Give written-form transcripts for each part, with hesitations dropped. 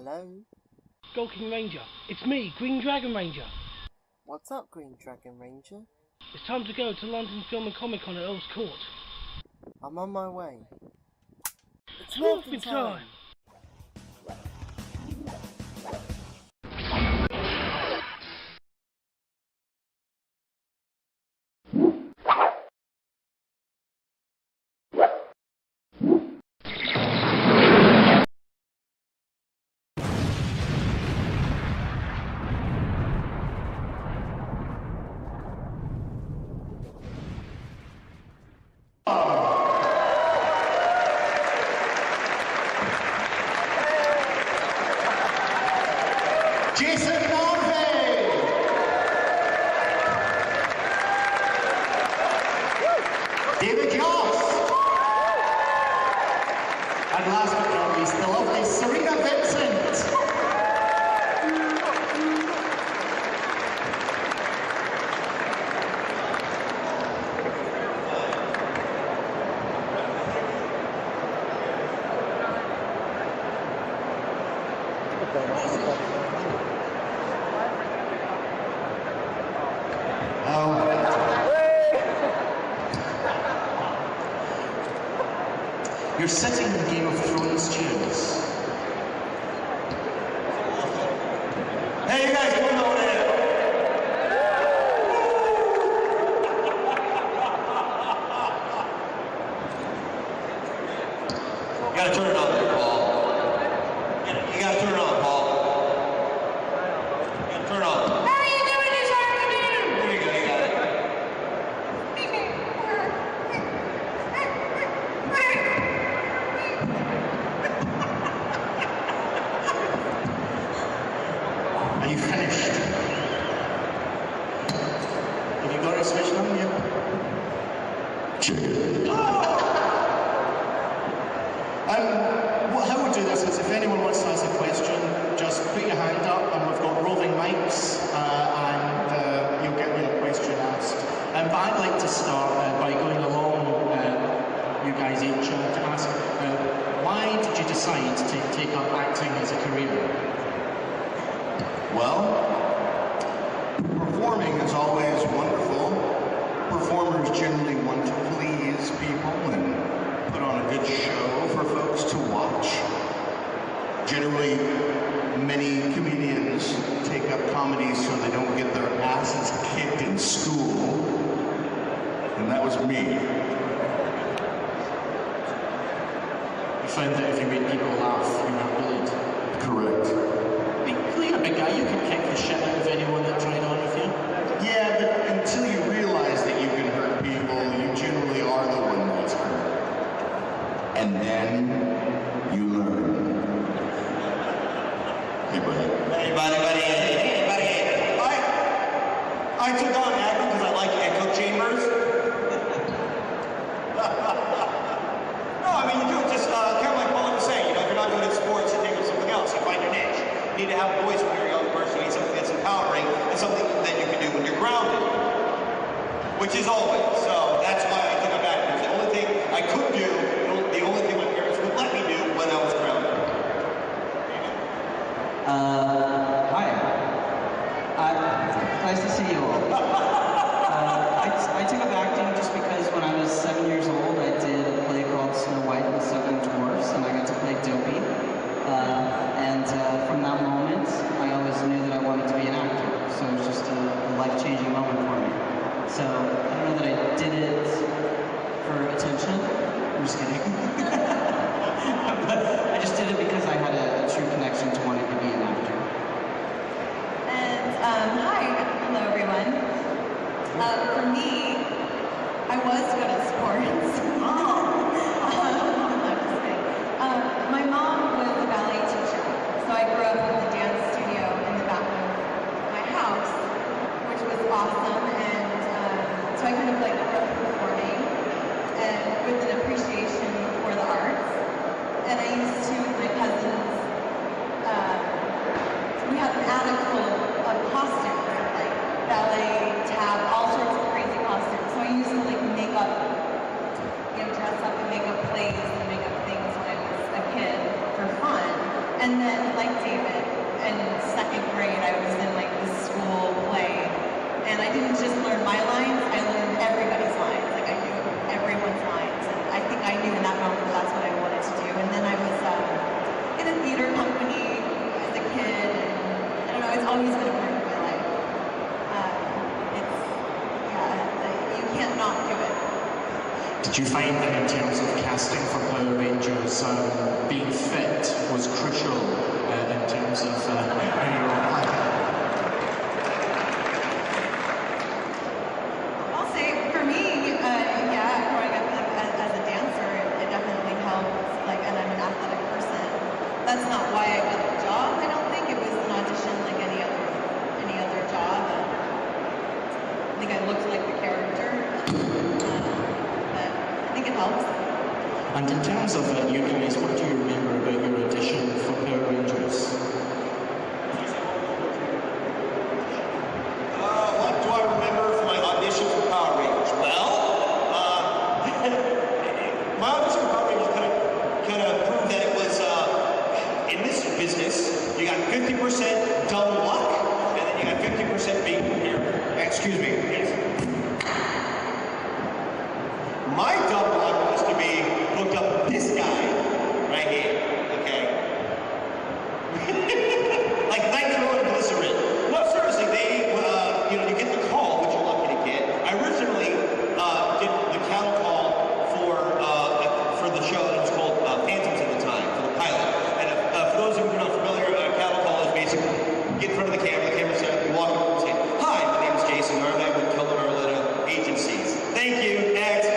Hello? GoldKingRanger, it's me, GreenDragonRanger. What's up, GreenDragonRanger? It's time to go to London Film and Comic Con at Earls Court. I'm on my way. It's Morphin Morphin time! Yost! And last but not least, the lovely Cerina Vincent! You're sitting in Game of Thrones chairs. Hey, you guys, come over there. You gotta turn it on there, Paul. You gotta turn it on, Paul. You gotta turn it on. How are you doing this afternoon? There you go, you got it. Are you finished? Have you got it switched on yet? How we do this is if anyone wants to ask a question, just put your hand up and we've got roving mics and you'll get your question asked. But I'd like to start by going along, you guys each, to ask, why did you decide to take up acting as a career? Well, performing is always wonderful. Performers generally want to please people and put on a good show for folks to watch. Generally, many comedians take up comedy so they don't get their asses kicked in school. And that was me. You find that if you make people laugh, you're not bullied. Correct. You're a big guy, you can kick the shit out of anyone that tried on with you. Yeah, but until you realize that you can hurt people, you generally are the one that's hurt. And then you learn. Hey, buddy. Hey, buddy. I took on acting because I like echo chambers. No, I mean, you do it just kind of like Paul was saying, you know, if you're not good at sports, you take up something else, you find your niche. You need to have a voice when you're a young person. You need something that's empowering and something that you can do when you're grounded, which is always. So that's why I took up acting. It's the only thing I could do, the only thing my parents would let me do when I was grounded. Hi. Nice to see you all. I took up acting just because when I was 7 years old, I did a play called Snow White and the Seven Dwarfs, and I got to play Dopey. From that moment, I always knew that I wanted to be an actor. So it was just a life-changing moment for me. So I don't know that I did it for attention. I'm just kidding. But I just did it because I had a true connection to wanting to be an actor. And hi, hello everyone. For me, I was good at sports. My mom was a ballet teacher, so I grew up in the dance studio in the back of my house, which was awesome, and so I kind of like grew up performing and with an appreciation for the arts. And I used to, with my cousins, we had an attic full of costumes, I didn't just learn my lines, I learned everybody's lines. Like I knew everyone's lines. And I think I knew in that moment that that's what I wanted to do. And then I was in a theater company as a kid. And I don't know, it's always been a part of my life. You can't not do it. Did you find that in terms of casting for Power Rangers, being fit was crucial in terms of how you were playing? I'll say, for me, growing up as a dancer, it definitely helped. Like, and I'm an athletic person. That's not why I got the job. I don't think it was an audition like any other job. I think I looked like the character, but I think it helps. And in terms of you guys, what do you remember about your audition for Power Rangers? What do I remember from my audition for Power Rangers? Well, my audition for Power Rangers kind of proved that it was, in this business, you got 50% dumb luck, and then you got 50% being here. Excuse me. Yes. My dumb luck was to be hooked up with this guy right here, okay? Like nitro and glycerin. No, seriously, they, you get the call, which you're lucky to get. I originally did the cattle call for the show that was called Phantoms at the time, for the pilot. And for those of you who are not familiar, cattle call is basically get in front of the camera set up, you walk up and say, "Hi, my name is Jason Narvy, I'm with Keller Arletta Agencies. Thank you, next."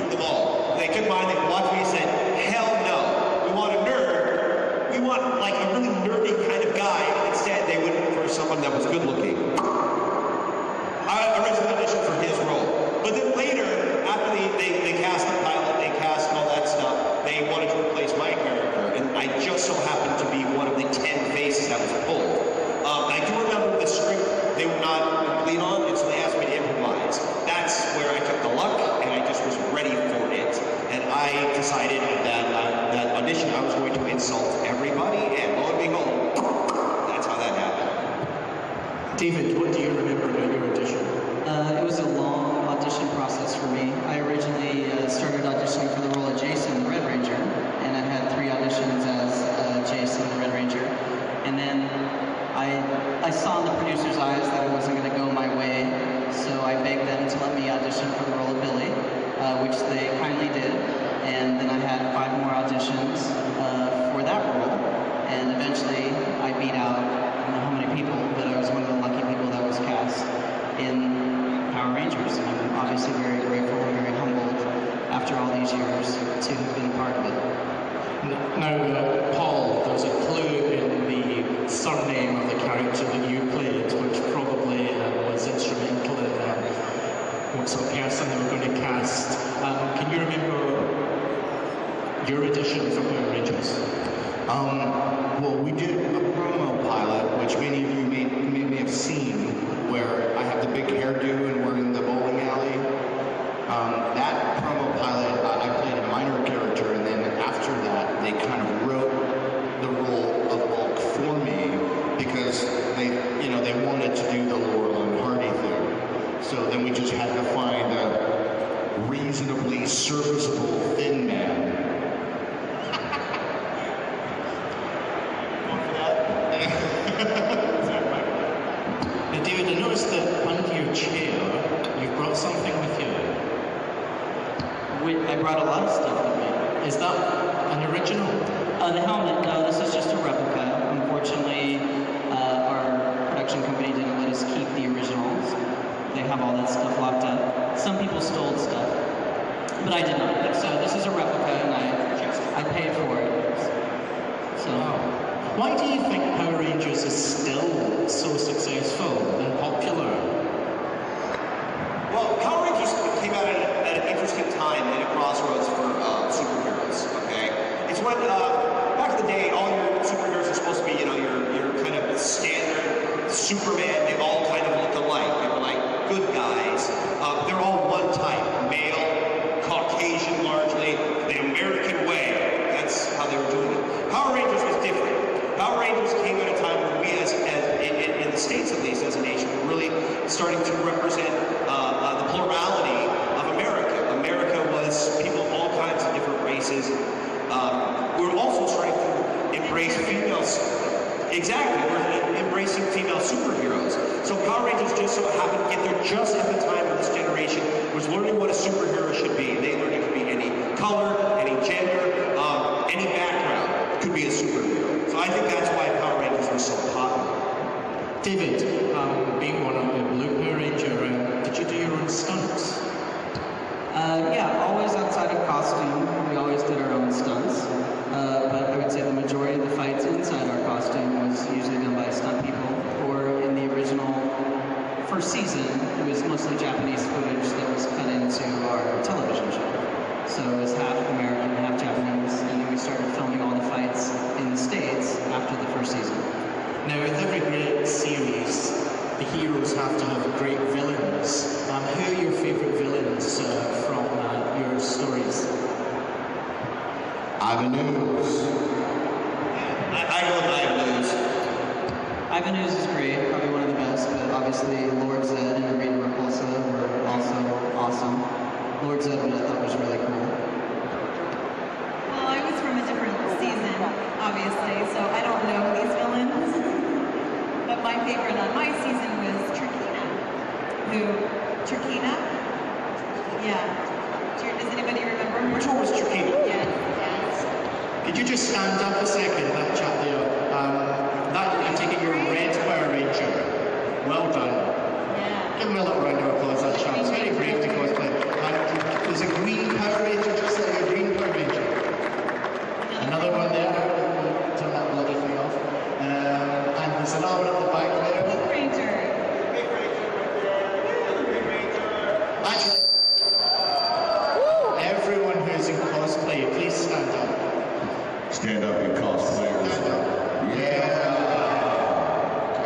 Them all. They took mine, they watched me and said, "Hell no, we want a nerd. We want like a really nerdy kind of guy." Instead, they went for someone that was good looking. I originally auditioned for his role. But then later, after they cast the pilot, they cast all that stuff, they wanted to replace my character, and I just so happened to be one of the 10 faces that was pulled. I do remember the script they would not complete on, and so they asked me to improvise. That's where I took the luck, and I just was ready for it. And I decided that audition I was going to insult everybody, and lo and behold, that's how that happened. David, what do you remember about your audition? It was a long audition process for me. I originally started auditioning for the role of Jason, the Red Ranger, and I had 3 auditions as Jason, the Red Ranger. And then I saw in the producer's eyes that it wasn't going to go my way, so I begged them to let me audition for the role of Billy, which they kindly did. And then I had 5 more auditions for that role, and eventually I beat out, I don't know how many people, but I was one of the lucky people that was cast in Power Rangers. And I'm obviously very grateful and very humbled after all these years to have been a part of it. Now, Paul, there's a clue in the surname of the character that you played, which probably was instrumental in what sort of person they were going to cast. Can you remember your audition for Power Rangers? Well, we did a promo pilot, which many of you may have seen, where I have the big hairdo and we're in the bowling alley. That promo pilot, I played a minor character, and then after that, they kind of wrote the role of Bulk for me because they wanted to do the Laurel and Hardy thing. So then we just had to find a reasonably serviceable thin man. Now, David, I noticed that under your chair, you've brought something with you. I brought a lot of stuff with me. Is that an original? The helmet, no, this is just a replica. Unfortunately, our production company didn't let us keep the originals. They have all that stuff locked up. Some people stole stuff, but I did not. So this is a replica, and I paid for it. So. Why do you think Power Rangers is still so successful and popular? Well, Power Rangers came out at an interesting time and a crossroads for superheroes, okay? It's when, back in the day, all your superheroes are supposed to be, your kind of standard Superman. They all kind of looked alike. They were like good guys. They're all one type, male, Caucasian largely, the American way. That's how they were doing it. Power Rangers was different. Power Rangers came at a time when we, in the States at least, as a nation, starting to represent the plurality of America. America was people of all kinds of different races. We're also starting to embrace females. Exactly, we're embracing female superheroes. So Power Rangers just so happened to get there just at the time of this generation was learning what a superhero should be. They learned it could be any color, any gender, any background could be a superhero. So I think that's why Power Rangers was so popular. David, being one of the Blue Power Ranger, did you do your own stunts? Yeah, always outside of costume. We always did our own stunts. But I would say the majority of the fights inside our costume was usually done by stunt people. Or in the original first season, it was mostly Japanese footage that was cut into our television show. So it was half American, half Japanese, and then we started filming all the fights in the States after the first season. Now, with every great series, the heroes have to have great villains. Who are your favourite villains from your stories? Ivan Ooze. I go with Ivan Ooze. Ivan Ooze is great, probably one of the best, but obviously Lord Zed and Rita Repulsa were also awesome. Lord Zed, I thought was really cool. Well, I was from a different season, obviously, so I don't know these villains. But my favorite on my season was Cerina. Cerina? Yeah. Does anybody remember her? Which one was Cerina? Yes. Could you just stand up a second, that chap there? I take it you're a red Power Ranger. Well done. Yeah. Give him a little round of applause, that chap. It's very brave to cosplay. And there's a green Power Ranger, just like a green Power Ranger. Another one there. Turn that bloody thing off. And there's another one at the back there. Pink Ranger. Actually, everyone who's in cosplay, please stand up. Stand up, you cosplayers. Stand up. Yeah.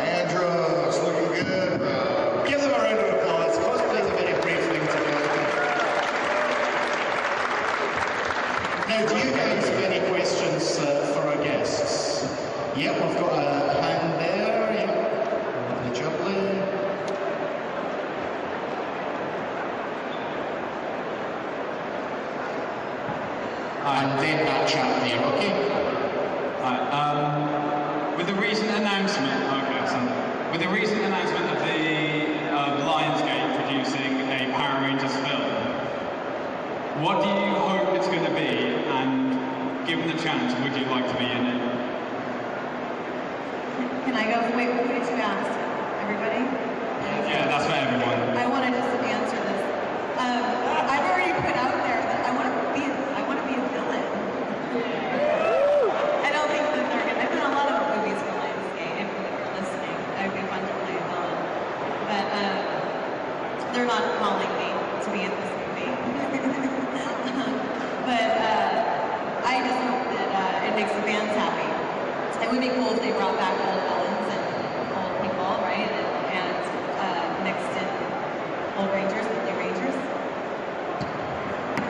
Andros, looking good, bro. Give them a round of applause. Cosplay is a very brave thing to do. Now, do you guys have any questions for our guests? Yep, we've got a hand there. Yep. Lovely jubbly. And then that chap there, okay? With the recent announcement, with the recent announcement of the Lionsgate producing a Power Rangers film, what do you hope it's going to be? And given the chance, would you like to be in it? Can I go? Wait, who did you ask? Everybody? Yeah, that's for everyone. I want to just answer this. I've already put out there that I want to be a villain. I don't think that they're gonna. I've done a lot of movies for Lionsgate. If you're listening, that would be fun to play a villain. But they're not calling me to be in this movie. But I just hope that it makes the fans happy. It would be cool if they brought back old villains and old people, right? And mixed in old Rangers with new Rangers.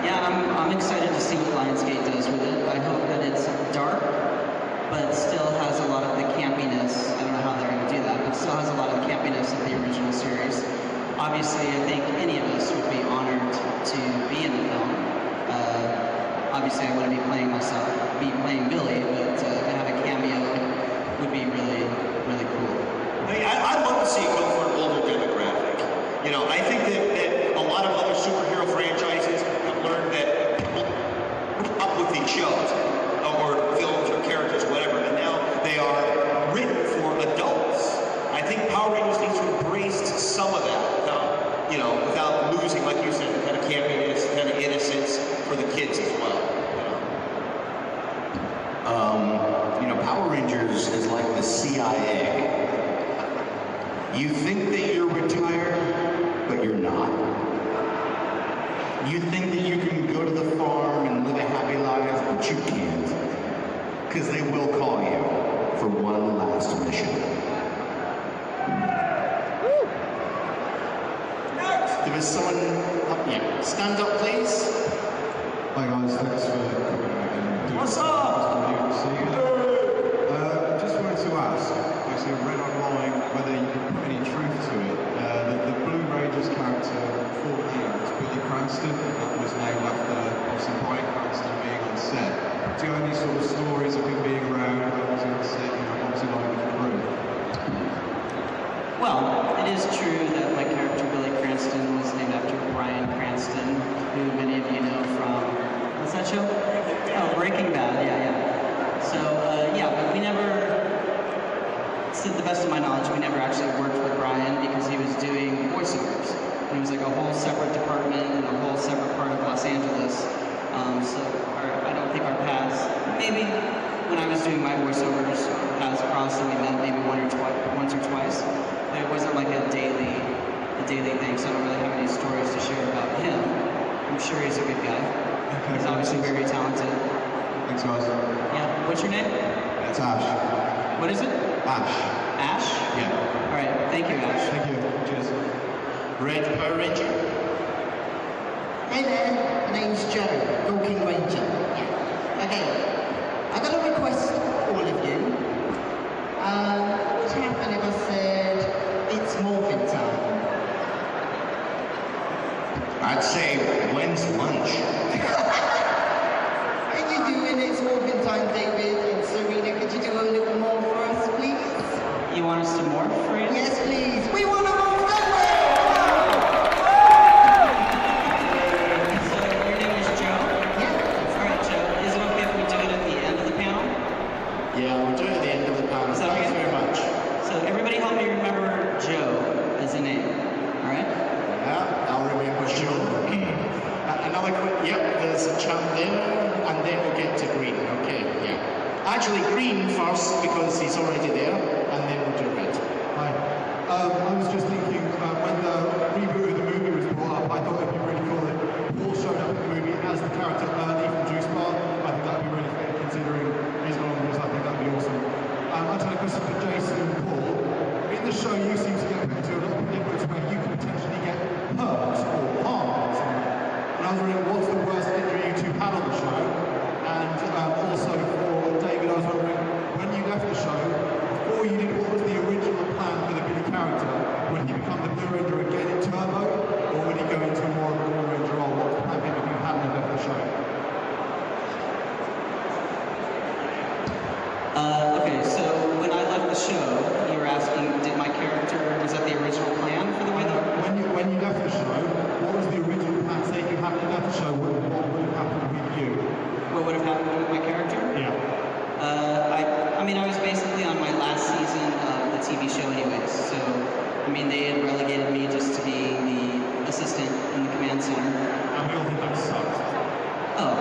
Yeah, I'm excited to see what Lionsgate does with it. I hope that it's dark, but still has a lot of the campiness. I don't know how they're going to do that, but still has a lot of the campiness of the original series. Obviously, I think any of us would be honored to be in the film. Obviously, I want to be playing Billy, but to have a cameo would be really, really cool. I'd love to see it go for an older demographic. You know, I think that a lot of other superhero franchises have learned that people put up with these shows, or films, or characters, whatever, and now they are written for adults. I think Power Rangers needs to embrace some of that without losing, like you said, the kind of campiness, kind of innocence for the kids as well. Power Rangers is like the CIA. You think that you're retired, but you're not. You think that you can go to the farm and live a happy life, but you can't. Because they will call you for one last mission. There was someone up here. Stand up, please. Hi guys, thanks for coming out. What's up? Just wanted to ask, actually I read online whether you could put any truth to it, that the whole separate department in a whole separate part of Los Angeles. I don't think our paths, maybe when I was doing my voiceovers, our paths crossed and we met maybe once or twice. But it wasn't like a daily thing, so I don't really have any stories to share about him. I'm sure he's a good guy. Okay, He's obviously very talented. Thanks, guys. Yeah, what's your name? It's Ash. What is it? Ash. Ash? Yeah. All right, thank you, Ash. Thank you. Cheers. Red Power Ranger. Hey there, my name's Joe, GoldKingRanger. Yeah. Okay, I got a request from all of you. What would happen if I said it's Morphin time? I'd say, when's lunch? Can you do it? It's Morphin time, David and Cerina. Could you do a little more for us, please? You want us to morph for you? Yes, please. We want to morph that way! So your name is Joe? Yeah. All right, Joe. Is it okay if we do it at the end of the panel? Yeah, we'll do it at the end of the panel. Is that Thanks okay? very much. So everybody help me remember Joe as a name. All right? Yeah, I'll remember Joe. Another quick, yep, there's a chap there, and then we'll get to Green. Okay, yeah. Actually, Green first, because he's already there, and then we'll do Red. Hi. I was just thinking, when the reboot of the movie was brought up, I thought it'd be really cool if Paul showed up in the movie as the character Ernie from Juice Bar. I think that'd be really great, considering his numbers. I think that'd be awesome. I just had a question for Jason and Paul. In the show, you seem to get put into a lot of predicaments where you could potentially get hurt or harmed or something. And I was wondering, what's the worst injury you two had on the show? And also for David, I was wondering, when you left the show, before you did, what was the original plan for the Billy character? Would he become the Blue Ranger again in Turbo? Or would he go into more of a Blue Ranger role? What was the plan if you hadn't left the show? Okay, so when I left the show, you were asking, did my character, was that the original plan for the way that... When you left the show, what was the original plan? Say if you hadn't left the show, what would have happened with you? What would have happened with my character? Yeah. I mean, I was basically on my last season of the TV show anyways, so, I mean, they had relegated me just to be the assistant in the command center. And we all think that sucks. Oh.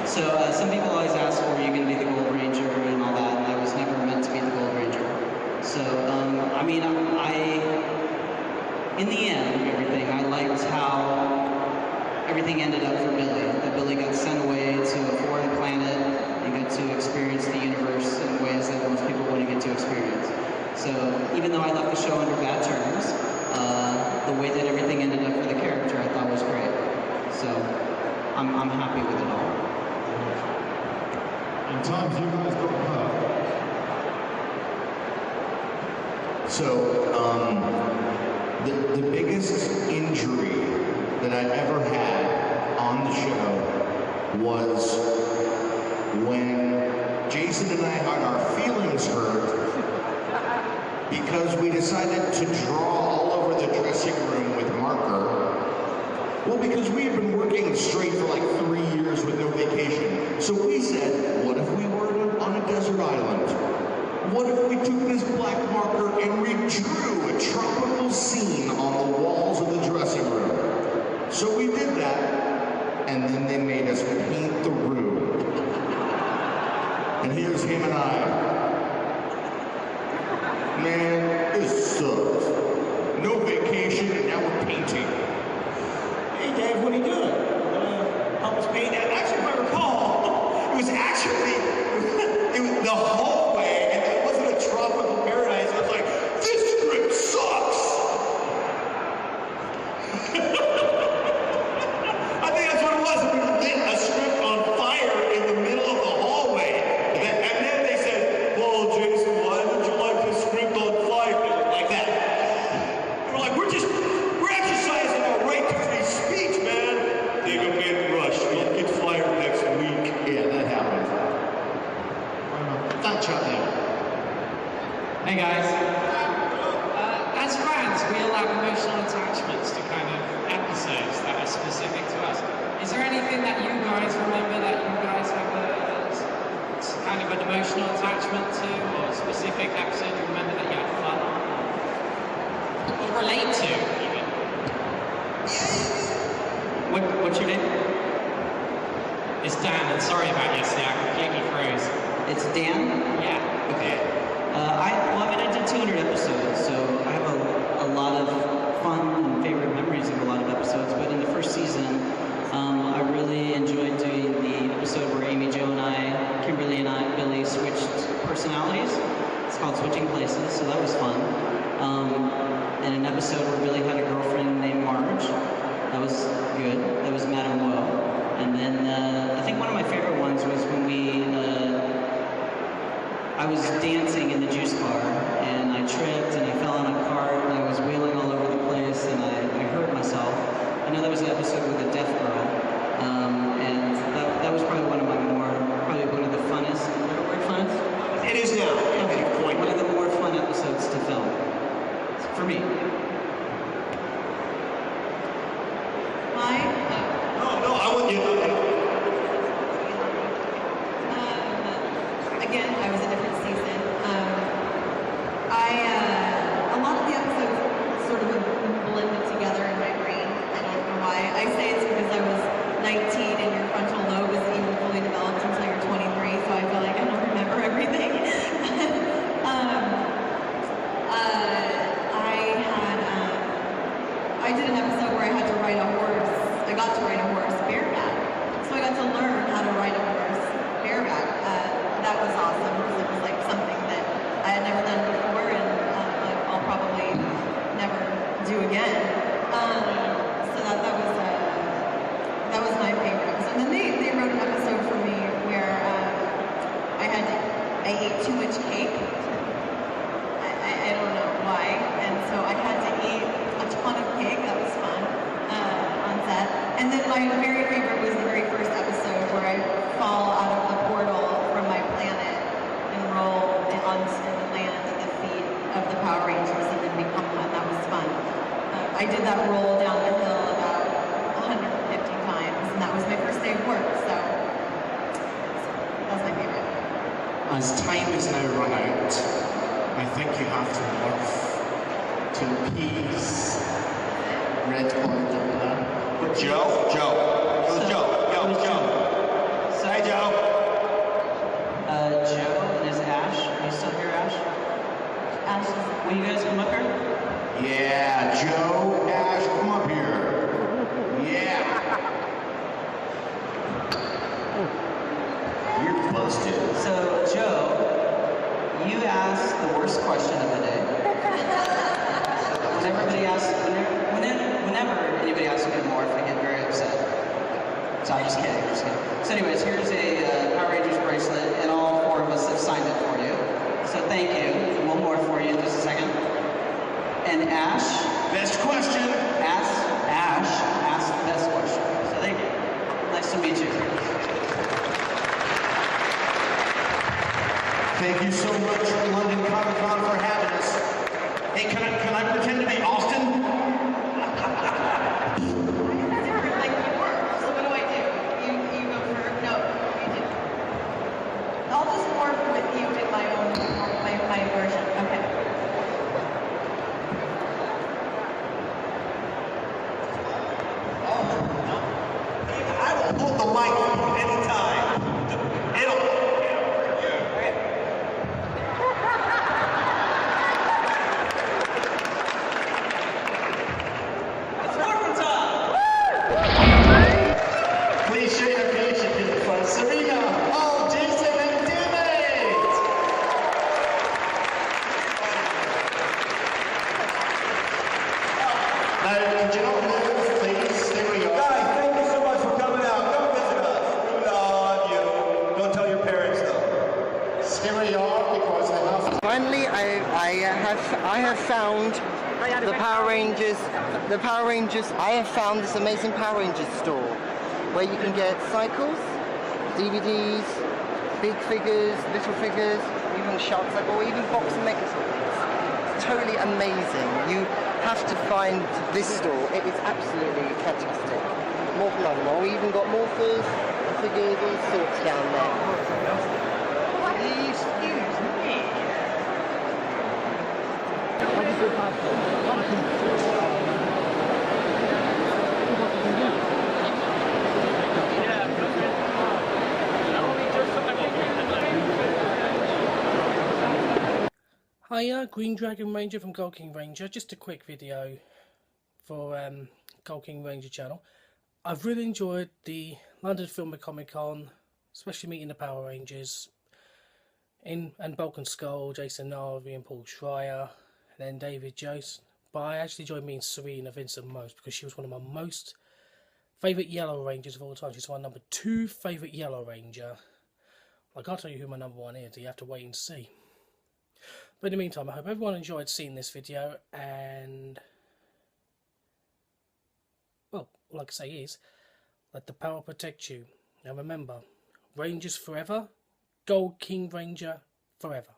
So, some people always ask, were you going to be the Gold Ranger and all that, and I was never meant to be the Gold Ranger. So, I mean, in the end of everything, I liked how everything ended up for Billy. That Billy got sent away to a foreign planet and got to experience the universe in ways that most people wouldn't get to experience. So even though I left the show under bad terms, the way that everything ended up for the character I thought was great. So I'm happy with it all. In times you guys got hurt. So, the biggest injury that I ever had on the show was when Jason and I had our feelings hurt because we decided to draw all over the dressing room with marker. Well, because we had been working straight for like 3 years with no vacation. So we said, what if we were on a desert island? What if we took this black marker and we drew a tropical scene on the walls of the dressing room? So we did that, and then they made us paint the room. And here's him and I. Man, this sucks. No vacation, and now we're painting. Hey Dave, what are you doing? Help us paint? Actually, if I recall, it was the hallway, and it wasn't a tropical paradise. I was like, this script sucks! I think that's what it was. We lit a script on fire in the middle of the hallway. And then they said, well, Jason, why would you like this script on fire? Like that. And we're like, we're exercising our right to free speech, man. Take a big rush. We'll get fired next week. Yeah, that happened. That chap there. Hey guys. As fans, we all have emotional attachments to kind of episodes that are specific to us. Is there anything that you guys remember that you guys have kind of an emotional attachment to, or a specific episode you remember that you had fun on? Or relate to, even? What's your name? It's Dan, and sorry about yesterday, I completely froze. It's Dan? Yeah. Okay. I did 200 episodes, so I have a lot of fun and favorite memories of a lot of episodes, but in the first season, I really enjoyed doing the episode where Amy Jo and I, Kimberly and Billy switched personalities. It's called Switching Places, so that was fun. And an episode where Billy had a girlfriend named Marge. That was good. That was Madame Woe. And then I think one of my favorite ones was when I was dancing in the juice bar and I tripped and I fell on a cart and I was wheeling all over the place and I hurt myself. I know that was an episode with a deaf girl. And that was probably one of the funnest, funnest? It is now. Okay, one of the more fun episodes to film. For me. No, I want you. Again, I was a different season. A lot of the episodes sort of blended together in my brain. I don't know why. I say it's because I was 19 and your frontal lobe isn't even fully developed until you're 23, so I feel like I don't remember everything. I did an episode where I had to ride a horse. I got to ride a horse bareback. So I got to learn how to ride a horse bareback. That was awesome because it was like something that I had never done before and I'll probably never do again. So that was my favorite episode. And then they wrote an episode for me where I ate too much cake. I don't know why. And so I had to eat a ton of cake. That was fun on set. And then my very favorite was the very first episode where I fall out of the portal from my planet and roll and land at the feet of the Power Rangers and then become one. That was fun. I did that roll down the hill about 150 times, and that was my first day of work, so that was my favorite. As time is now run out, I think you have to morph to appease Red Panda. Joe. It was Joe. Hi, Joe. Joe and his Ash. Are you still here, Ash? Ash, will you guys come up here? Yeah, Joe, Ash, come up here. Yeah. You're busted. So, Joe, you asked the worst question of the day. Whenever anybody asks me to morph, I get very upset. So I'm just kidding. So anyways, here's a Power Rangers bracelet, and all four of us have signed it for you. So thank you. We'll morph for you in just a second. And Ash. Best question. Ash asked the best question. So thank you. Nice to meet you. Thank you so much, London Comic Con, for having us. Hey, can I pretend to be Austin? I'll just morph with you in my own, my version. Okay. I will hold the mic for you anytime. It's Morphin time! Please show your creation to the front. Cerina, Jason, and teammates! Now, could you not move, please? There we go. Guys, thank you so much for coming out. Come visit us. We love you. Don't tell your parents, though. Stay where you are because I have to. Finally, I have found the Power Rangers. I have found this amazing Power Rangers store where you can get cycles, DVDs, big figures, little figures, even Shark Cycle, or even box and mega toys. It's totally amazing. You have to find this store. It is absolutely fantastic. Morphin Animal. We even got morphers, figures, all sorts down there. Excuse me. Hiya, GreenDragonRanger from GoldKingRanger. Just a quick video for GoldKingRanger channel. I've really enjoyed the London Film and Comic Con, especially meeting the Power Rangers and Bulk and Skull, Jason Narvy and Paul Schrier, and then David Yost. But I actually enjoyed meeting Cerina Vincent most because she was one of my most favourite Yellow Rangers of all time. She's my number 2 favourite Yellow Ranger. I can't tell you who my number 1 is, you have to wait and see. But in the meantime, I hope everyone enjoyed seeing this video, and well, all I can say is, let the power protect you. And remember, Rangers forever, GoldKingRanger forever.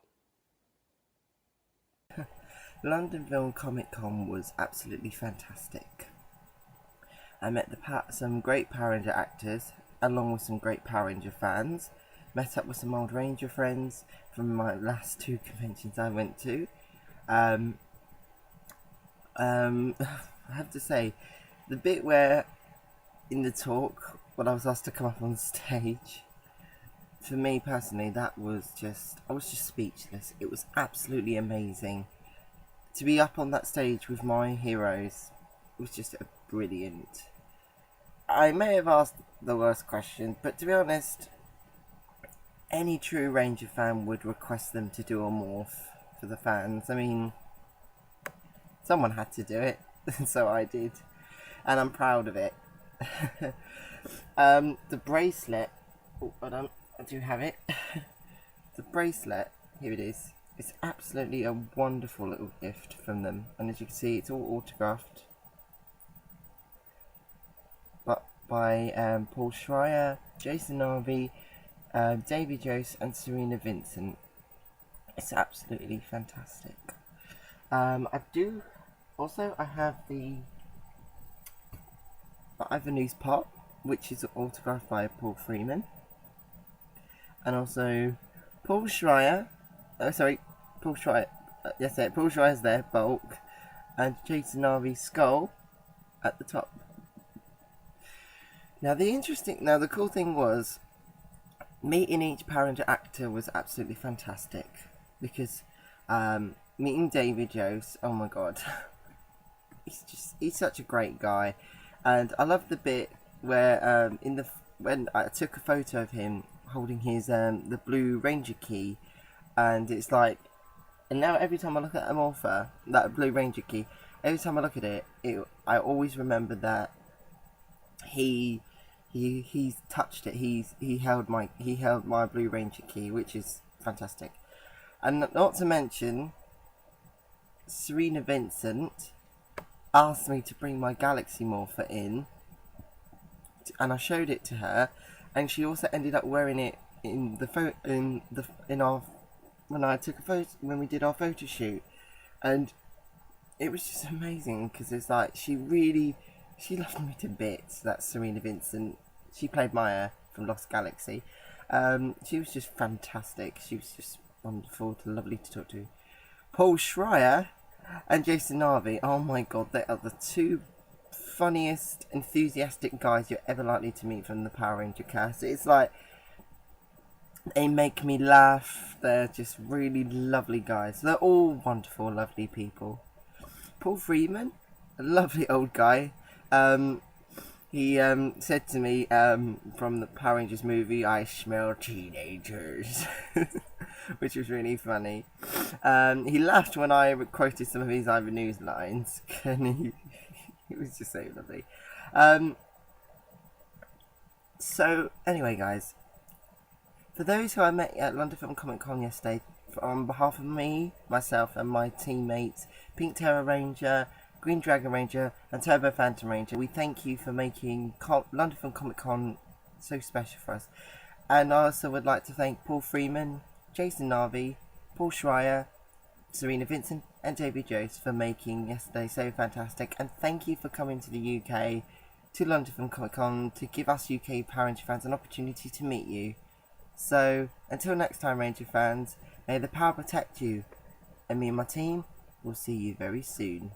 London Film Comic Con was absolutely fantastic. I met some great Power Ranger actors, along with some great Power Ranger fans. Met up with some old Ranger friends from my last 2 conventions I went to. I have to say, the bit where in the talk when I was asked to come up on stage, for me personally, that was just, I was just speechless. It was absolutely amazing to be up on that stage with my heroes. It was just brilliant. I may have asked the worst question, but to be honest, any true Ranger fan would request them to do a morph for the fans. I mean, someone had to do it, so I did, and I'm proud of it. The bracelet, oh, hold on, I do have it. The bracelet, here it is. It's absolutely a wonderful little gift from them, and as you can see, it's all autographed, but by Paul Schrier, Jason Narvy, David Yost and Cerina Vincent. It's absolutely fantastic. I have the Ivanhoe's Pop, which is autographed by Paul Freeman, and also Paul Schrier. Paul Schrier. Yes, Paul Schrier's there, Bulk, and Jason Narvy's skull at the top. Now the cool thing was, meeting each Power Ranger actor was absolutely fantastic, because meeting David Yost, oh my god, he's such a great guy, and I love the bit where when I took a photo of him holding his the blue Ranger key, and it's like, and now every time I look at that blue Ranger key, every time I look at it, I always remember that he's touched it. He held my blue Ranger key, which is fantastic. And not to mention, Cerina Vincent asked me to bring my Galaxy Morpher in, and I showed it to her, and she also ended up wearing it in when we did our photo shoot, and it was just amazing, because it's like she loved me to bits. That's Cerina Vincent. She played Maya from Lost Galaxy. She was just fantastic. She was just wonderful, lovely to talk to. Paul Schrier and Jason Narvy, oh my god, they are the 2 funniest, enthusiastic guys you're ever likely to meet from the Power Ranger cast. It's like, they make me laugh. They're just really lovely guys. They're all wonderful, lovely people. Paul Freeman, a lovely old guy. He said to me from the Power Rangers movie, "I smell teenagers," which was really funny. He laughed when I quoted some of his Ivanhoe's lines, and he was just so lovely. So anyway, guys, for those who I met at London Film Comic Con yesterday, on behalf of me, myself, and my teammates, PinkPteraRanger, GreenDragonRanger and Turbo Phantom Ranger, we thank you for making London Film Comic Con so special for us. And I also would like to thank Paul Freeman, Jason Narvy, Paul Schrier, Cerina Vincent and David Yost for making yesterday so fantastic. And thank you for coming to the UK, to London Film Comic Con, to give us UK Power Ranger fans an opportunity to meet you. So until next time, Ranger fans, may the power protect you, and me and my team will see you very soon.